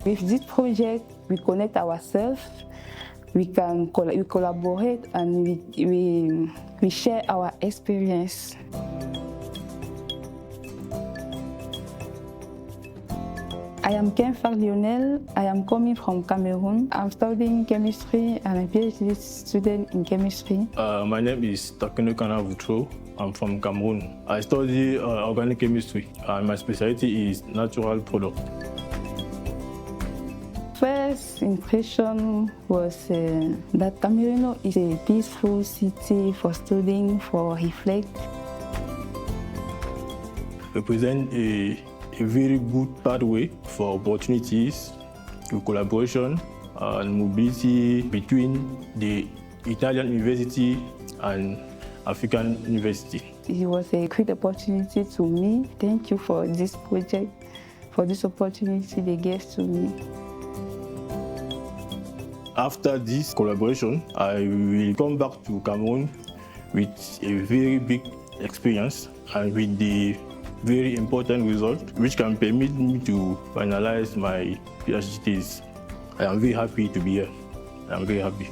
With this project, we connect ourselves, we collaborate, and we share our experience. I am Kenfack Leonelle. I am coming from Cameroon. I'm studying chemistry and I'm a PhD student in chemistry. My name is Takeuneu. I'm from Cameroon. I study organic chemistry and my specialty is natural product. First impression was that Camerino is a peaceful city for studying, for reflect. Represent a very good pathway for opportunities, collaboration, and mobility between the Italian university and African university. It was a great opportunity to me. Thank you for this project, for this opportunity they gave to me. After this collaboration, I will come back to Cameroon with a very big experience and with the very important result, which can permit me to finalize my PhD thesis. I am very happy to be here. I am very happy.